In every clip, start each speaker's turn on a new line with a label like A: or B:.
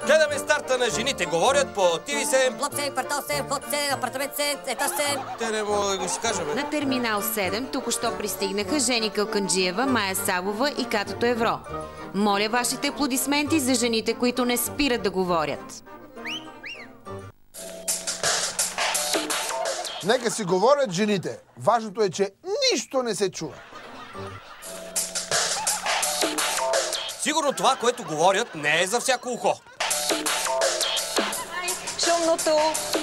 A: Гледаме старта на жените. Говорят по TV7.
B: Блок 7, квартал 7, вход 7, апартамент 7, етаж 7.
A: Те не мога да го си кажем.
C: На терминал 7 току-що пристигнаха Жени Калканджиева, Мая Савова и Катото Евро. Моля вашите аплодисменти за жените, които не спират да говорят.
D: Нека си говорят жените. Важното е, че нищо не се чува.
A: Сигурно това, което говорят, не е за всяко ухо.
E: Шумното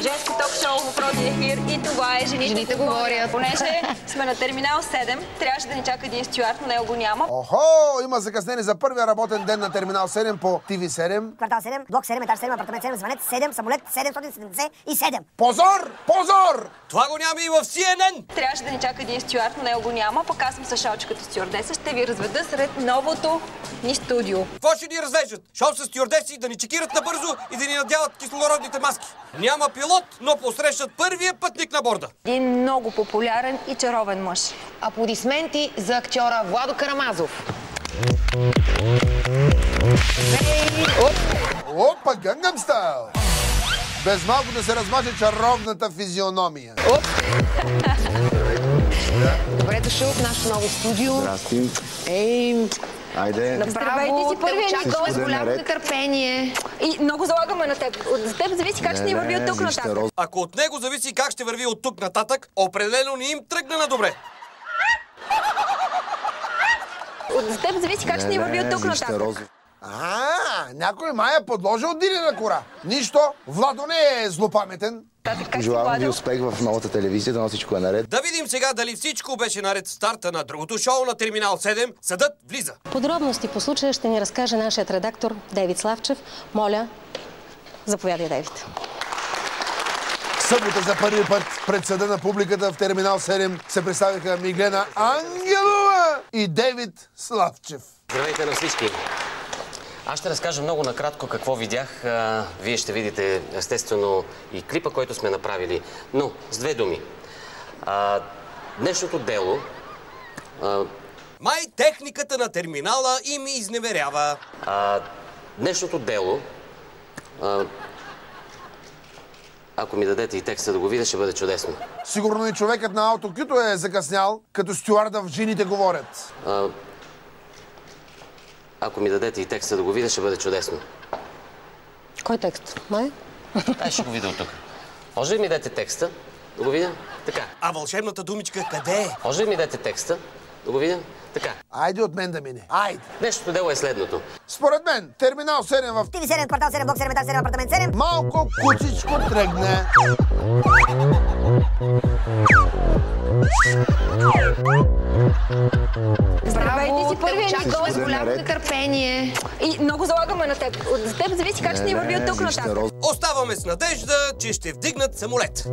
E: женско ток-шоу в родния ефир и това е Жените говорят. Понеже сме на терминал 7, трябваше да ни чака един стюард, но него го няма.
D: Охо! Има закъснение за първия работен ден на терминал 7 по TV7.
B: Квартал 7, блок 7, етаж 7, апартамент 7, звънец 7, самолет 777.
D: Позор! Позор!
A: Това го няма и в CNN!
E: Трябваше да ни чака един стюард, но него го няма, пък аз съм с Шалчо като стюардеса. Ще ви разведа сред новото ни студио.
A: Какво ще ни развеждат? Шоу с стюардеси да ни чекират набързо и да ни надяват кислородните маски. Няма пилот, но посрещат първия пътник на борда.
E: Един много популярен и чаровен мъж.
F: Аплодисменти за актьора Владо Карамазов.
D: Опа, Гангам Стайл! Без малко да се размаже чаровната физиономия.
F: Добре дошъл в нашето ново студио.
G: Здрасти. Айде.
E: Здравейте си, първия ни гост.
F: С голямо нетърпение.
E: И много залагаме на теб. За теб зависи как ще ни върви от тук нататък.
A: Ако от него зависи как ще върви от тук нататък, определено ни им тръгна на добре.
E: За теб зависи как ще ни върви от тук нататък.
D: Някой май е подложил динена кора. Нищо, Владо не е злопаметен.
G: Желавам ви успех в новата телевизия, дано всичко е наред.
A: Да видим сега дали всичко беше наред в старта на другото шоу на терминал 7. Съдът влиза.
H: Подробности по случая ще ни разкаже нашият редактор Дейвид Славчев. Моля, заповядай, Дейвид.
D: Събота за първи път пред съда на публиката в терминал 7 се представиха Миглена Ангелова и Дейвид Славчев.
I: Здравейте на всички! Аз ще разкажа много накратко какво видях. Вие ще видите естествено и клипа, който сме направили. Но с две думи. Днешното дело...
A: Май техниката на терминала им изневерява.
I: Днешното дело... Ако ми дадете и текста да го видя, ще бъде чудесно.
D: Сигурно и човекът на аутокюто е закъснял, като стюарда в жените говорят.
I: Ако ми дадете и текста да го видя, ще бъде чудесно.
H: Кой текст? Май?
I: Ай, ще го видя от тук. Може ли ми дадете текста да го видя? Така.
A: А вълшебната думичка къде е?
I: Може ли ми дадете текста да го видя? Така.
D: Айде от мен да мине. Айде.
I: Днешното дело е следното.
D: Според мен, терминал 7 в
B: TV7, квартал 7, блок 7, етаж 7, апартамент 7.
D: малко кучичко тръгне.
E: Здравейте си, първия ни гост.
F: С голямо нетърпение.
E: И много залагаме на теб. За теб зависи как ще ни върви от тук нататък.
A: Оставаме с надежда, че ще вдигнат самолет.